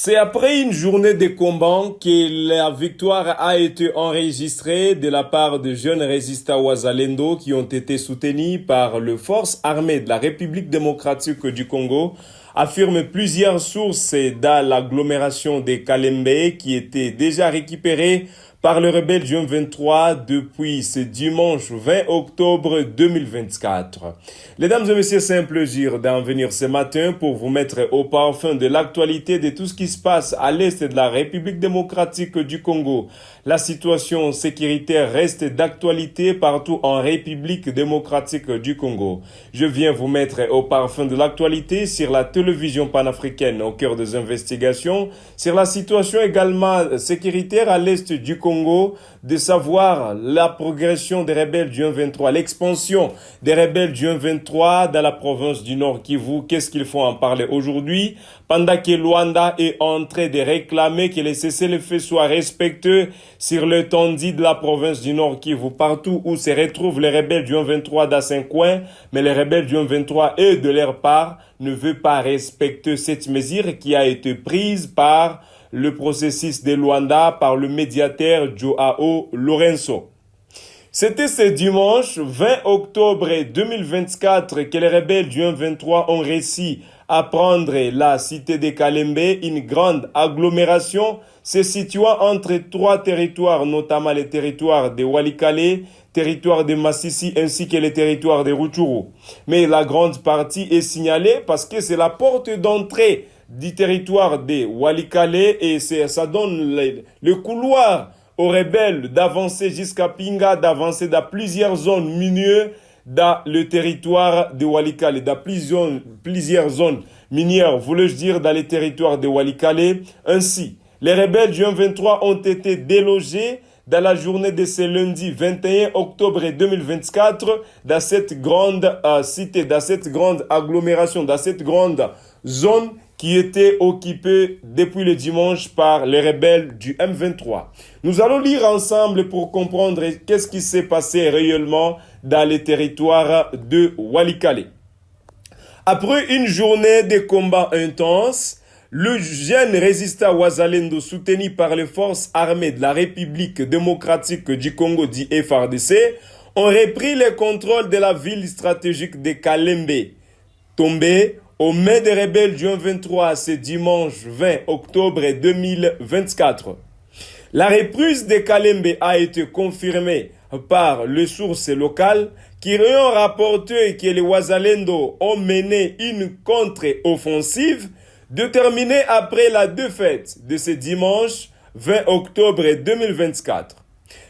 C'est après une journée de combat que la victoire a été enregistrée de la part de jeunes résistants Wazalendo qui ont été soutenus par les forces armées de la République démocratique du Congo, affirment plusieurs sources dans l'agglomération de Kalembe qui était déjà récupérée par le rebelle du M23 depuis ce dimanche 20 octobre 2024. Mesdames et messieurs, c'est un plaisir d'en venir ce matin pour vous mettre au parfum de l'actualité de tout ce qui se passe à l'est de la République démocratique du Congo. La situation sécuritaire reste d'actualité partout en République démocratique du Congo. Je viens vous mettre au parfum de l'actualité sur la télévision panafricaine au cœur des investigations, sur la situation également sécuritaire à l'est du Congo, de savoir la progression des rebelles du M23, l'expansion des rebelles du M23 dans la province du Nord Kivu. Qu'est-ce qu'il faut en parler aujourd'hui? Pendant que Luanda est en train de réclamer que les cessez-le-feu soient respectés sur l'étendue de la province du Nord Kivu, partout où se retrouvent les rebelles du M23 dans ces coins, mais les rebelles du M23 et de leur part ne veulent pas respecter cette mesure qui a été prise par le processus de Luanda par le médiateur Joao Lourenço. C'était ce dimanche 20 octobre 2024 que les rebelles du M23 ont réussi à prendre la cité de Kalembe, une grande agglomération se situant entre trois territoires, notamment les territoires de Walikale, territoire de Massissi ainsi que les territoires de Rutshuru. Mais la grande partie est signalée parce que c'est la porte d'entrée du territoire de Walikale et ça donne le couloir aux rebelles d'avancer jusqu'à Pinga, d'avancer dans plusieurs zones minières dans le territoire de Walikale, dans plusieurs zones minières, voulais-je dire, dans les territoires de Walikale. Ainsi, les rebelles du M23 ont été délogés dans la journée de ce lundi 21 octobre 2024 dans cette grande cité, dans cette grande agglomération, dans cette grande zone qui était occupée depuis le dimanche par les rebelles du M23. Nous allons lire ensemble pour comprendre qu'est-ce qui s'est passé réellement dans les territoires de Walikale. Après une journée de combats intenses, le jeune résistant Wazalendo soutenu par les forces armées de la République démocratique du Congo dit FARDC ont repris le contrôle de la ville stratégique de Kalembe, tombée aux mains des rebelles du M23 ce dimanche 20 octobre 2024. La reprise de Kalembe a été confirmée par les sources locales qui ont rapporté que les Wazalendo ont mené une contre-offensive déterminée après la défaite de ce dimanche 20 octobre 2024.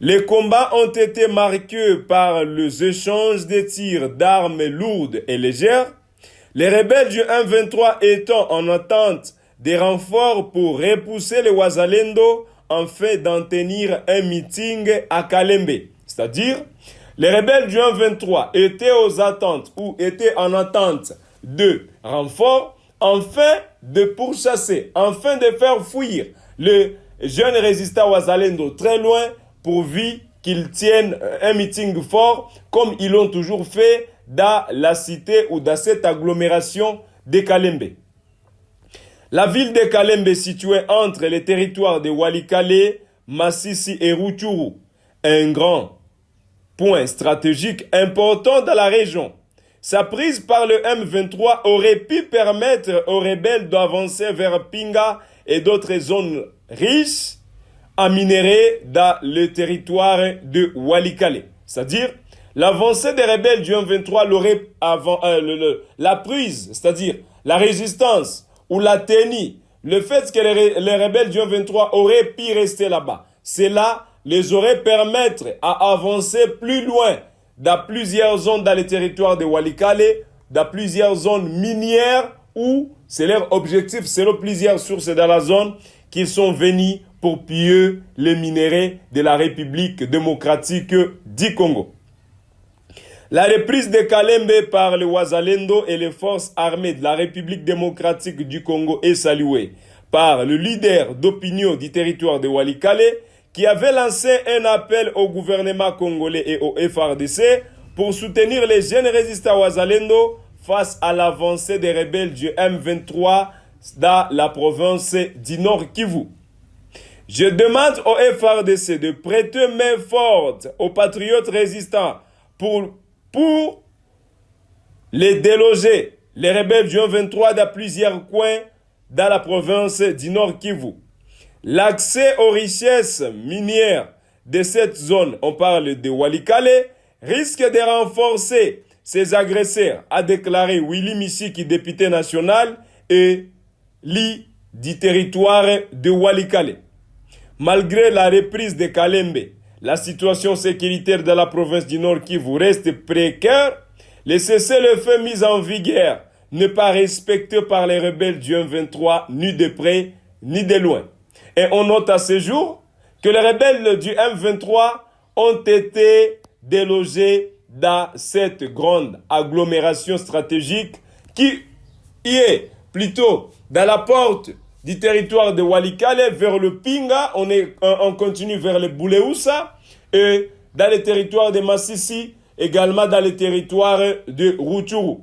Les combats ont été marqués par les échanges de tirs d'armes lourdes et légères, les rebelles du M23 étant en attente des renforts pour repousser les Wazalendo en fait d'en tenir un meeting à Kalembe. C'est-à-dire, les rebelles du M23 étaient aux attentes ou étaient en attente de renforts afin de pourchasser, afin de faire fuir les jeunes résistants Wazalendo très loin pourvu qu'ils tiennent un meeting fort comme ils l'ont toujours fait dans la cité ou dans cette agglomération de Kalembe. La ville de Kalembe située entre les territoires de Walikale, Massissi et Rutshuru, un grand point stratégique important dans la région. Sa prise par le M23 aurait pu permettre aux rebelles d'avancer vers Pinga et d'autres zones riches en minerais dans le territoire de Walikale. C'est-à-dire, l'avancée des rebelles du M23 l'aurait la prise, c'est-à-dire la résistance ou la tenue, le fait que les rebelles du M23 auraient pu rester là-bas, cela les aurait permettre à avancer plus loin dans plusieurs zones dans les territoires de Walikale, dans plusieurs zones minières où c'est leur objectif, selon plusieurs sources dans la zone, qu'ils sont venus pour piller les minéraux de la République démocratique du Congo. La reprise de Kalembe par les Wazalendo et les forces armées de la République démocratique du Congo est saluée par le leader d'opinion du territoire de Walikale qui avait lancé un appel au gouvernement congolais et au FARDC pour soutenir les jeunes résistants Wazalendo face à l'avancée des rebelles du M23 dans la province du Nord Kivu. Je demande au FARDC de prêter main forte aux patriotes résistants pour les déloger, les rebelles du 23 dans plusieurs coins dans la province du Nord Kivu. L'accès aux richesses minières de cette zone, on parle de Walikale, risque de renforcer ces agresseurs, a déclaré Willy Missiki, député national et Li du territoire de Walikale. Malgré la reprise de Kalembe, la situation sécuritaire de la province du Nord Kivu reste précaire. Le cessez-le-feu mis en vigueur n'est pas respecté par les rebelles du M23 ni de près ni de loin. Et on note à ce jour que les rebelles du M23 ont été délogés dans cette grande agglomération stratégique qui est plutôt dans la porte du territoire de Walikale vers le Pinga, on continue vers le Bouleusa, et dans le territoire de Massissi, également dans le territoire de Rutshuru.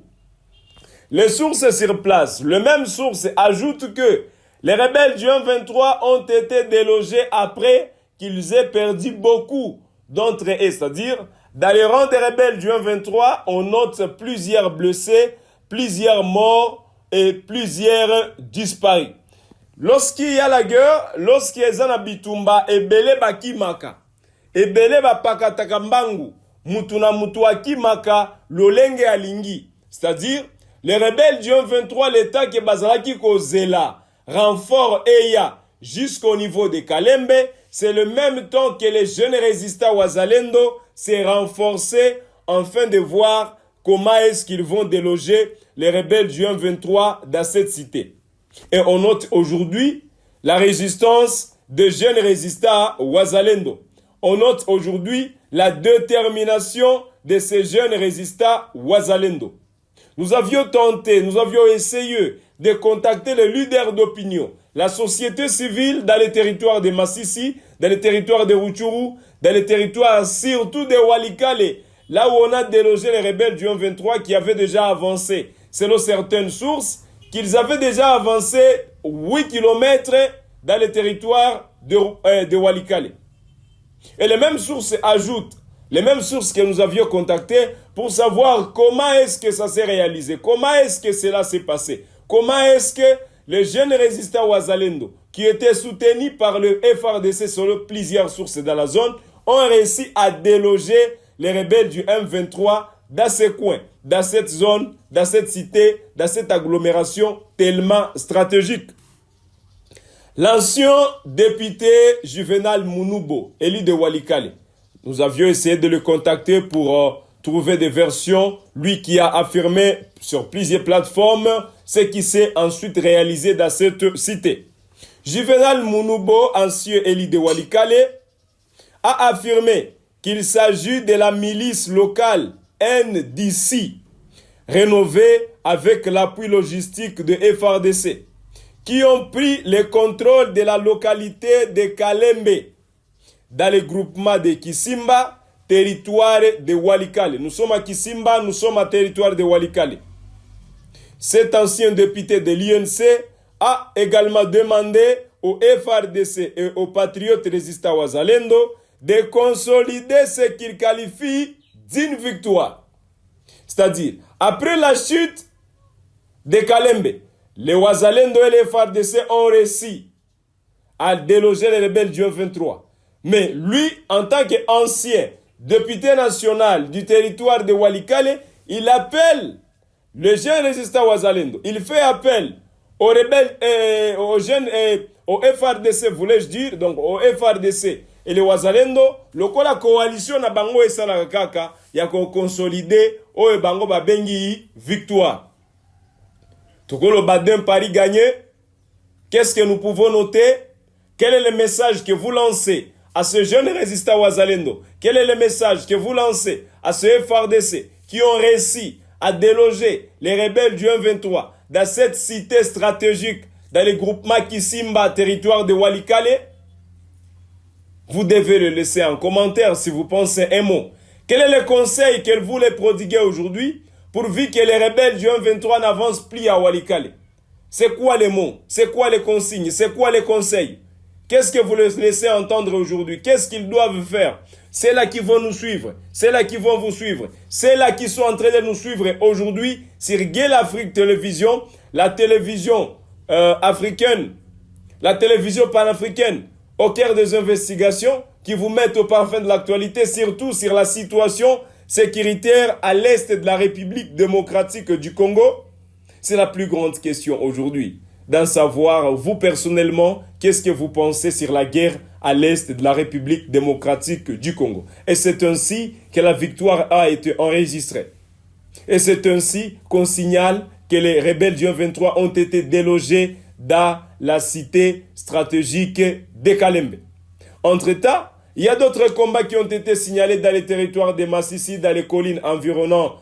Les sources sur place, les mêmes sources ajoutent que les rebelles du 23 ont été délogés après qu'ils aient perdu beaucoup d'entre eux, c'est-à-dire dans les rangs des rebelles du 23, on note plusieurs blessés, plusieurs morts et plusieurs disparus. Lorsqu'il y a la guerre, lorsqu'il y a un bitumba, ebele bakimaka, ebele bapakataka mbangu, mutuna mutuaki maka, lolenge alingi. C'est-à-dire, les rebelles du 23, l'État qui est bazalaki kozela, renfort eya, jusqu'au niveau de Kalembe, c'est le même temps que les jeunes résistants Wazalendo s'est renforcés afin de voir comment est-ce qu'ils vont déloger les rebelles du 23 dans cette cité. Et on note aujourd'hui la résistance des jeunes résistants Wazalendo. On note aujourd'hui la détermination de ces jeunes résistants Wazalendo. Nous avions tenté, nous avions essayé de contacter les leaders d'opinion, la société civile dans les territoires de Massissi, dans les territoires de Rutshuru, dans les territoires surtout de Walikale, là où on a délogé les rebelles du 23 qui avaient déjà avancé, selon certaines sources, qu'ils avaient déjà avancé 8 km dans les territoires de Walikale. Et les mêmes sources ajoutent, les mêmes sources que nous avions contactées pour savoir comment est-ce que ça s'est réalisé, comment est-ce que cela s'est passé, comment est-ce que les jeunes résistants Wazalendo, qui étaient soutenus par le FARDC selon plusieurs sources dans la zone, ont réussi à déloger les rebelles du M23 dans ces coins, dans cette zone, dans cette cité, dans cette agglomération tellement stratégique. L'ancien député Juvenal Munubo, élu de Walikale, nous avions essayé de le contacter pour trouver des versions, lui qui a affirmé sur plusieurs plateformes ce qui s'est ensuite réalisé dans cette cité. Juvenal Munubo, ancien élu de Walikale, a affirmé qu'il s'agit de la milice locale NDC, rénovée avec l'appui logistique de FARDC, qui ont pris le contrôle de la localité de Kalembe, dans le groupement de Kisimba, territoire de Walikale. Nous sommes à Kisimba, nous sommes à territoire de Walikale. Cet ancien député de l'INC a également demandé au FARDC et aux patriotes résistants Wazalendo de consolider ce qu'il qualifie d'une victoire. C'est-à-dire, après la chute de Kalembe, les Wazalendo et les FARDC ont réussi à déloger les rebelles du 23. Mais lui, en tant qu'ancien député national du territoire de Walikale, il appelle les jeunes résistants Wazalendo. Il fait appel aux rebelles, aux jeunes, au FARDC, voulais-je dire, donc au FARDC et les Wazalendo, la coalition na bango et la kaka, ya ko consolider o bango ba bengi victoire. Tokolo badin Paris gagné. Qu'est-ce que nous pouvons noter? Quel est le message que vous lancez à ce jeune résistant Wazalendo? Quel est le message que vous lancez à ce FARDC qui ont réussi à déloger les rebelles du 23 dans cette cité stratégique, dans les groupements Kisimba, territoire de Walikale? Vous devez le laisser en commentaire si vous pensez un mot. Quel est le conseil qu'elle voulait prodiguer aujourd'hui pourvu que les rebelles du 23 n'avancent plus à Walikale? C'est quoi les mots? C'est quoi les consignes? C'est quoi les conseils? Qu'est-ce que vous les laissez entendre aujourd'hui? Qu'est-ce qu'ils doivent faire? C'est là qui vont nous suivre. C'est là qui vont vous suivre. C'est là qui sont en train de nous suivre aujourd'hui sur Gay Afrique Télévision, la télévision africaine, la télévision panafricaine, au cœur des investigations qui vous mettent au parfum de l'actualité, surtout sur la situation sécuritaire à l'est de la République démocratique du Congo. C'est la plus grande question aujourd'hui, d'en savoir, vous personnellement, qu'est-ce que vous pensez sur la guerre à l'est de la République démocratique du Congo. Et c'est ainsi que la victoire a été enregistrée. Et c'est ainsi qu'on signale que les rebelles du 23 ont été délogés dans la cité stratégique de Kalembe. Entre-temps, il y a d'autres combats qui ont été signalés dans les territoires de Massissi, dans les collines environnant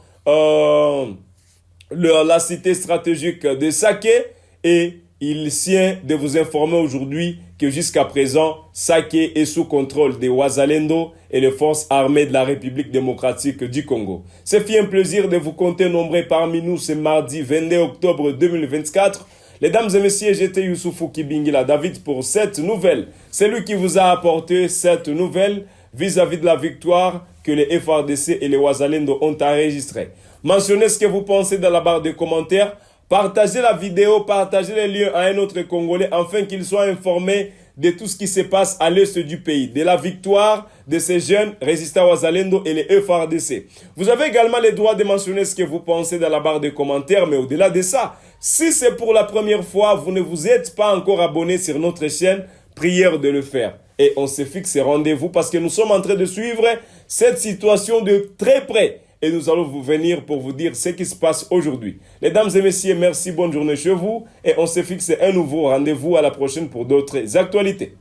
la cité stratégique de Saké, et il tient de vous informer aujourd'hui que jusqu'à présent, Saké est sous contrôle des Wazalendo et les forces armées de la République démocratique du Congo. C'est fait un plaisir de vous compter nombreux parmi nous ce mardi 22 octobre 2024. Mesdames et messieurs, j'étais Youssoufou Kibingila David pour cette nouvelle. C'est lui qui vous a apporté cette nouvelle vis-à-vis de la victoire que les FARDC et les Wazalendo ont enregistrée. Mentionnez ce que vous pensez dans la barre de commentaires. Partagez la vidéo, partagez les liens à un autre Congolais afin qu'il soit informé de tout ce qui se passe à l'est du pays, de la victoire de ces jeunes résistants Wazalendo et les FARDC. Vous avez également le droit de mentionner ce que vous pensez dans la barre de commentaires, mais au-delà de ça, si c'est pour la première fois, vous ne vous êtes pas encore abonné sur notre chaîne, prière de le faire. Et on se fixe rendez-vous parce que nous sommes en train de suivre cette situation de très près. Et nous allons vous venir pour vous dire ce qui se passe aujourd'hui. Mesdames et messieurs, merci, bonne journée chez vous. Et on se fixe un nouveau rendez-vous à la prochaine pour d'autres actualités.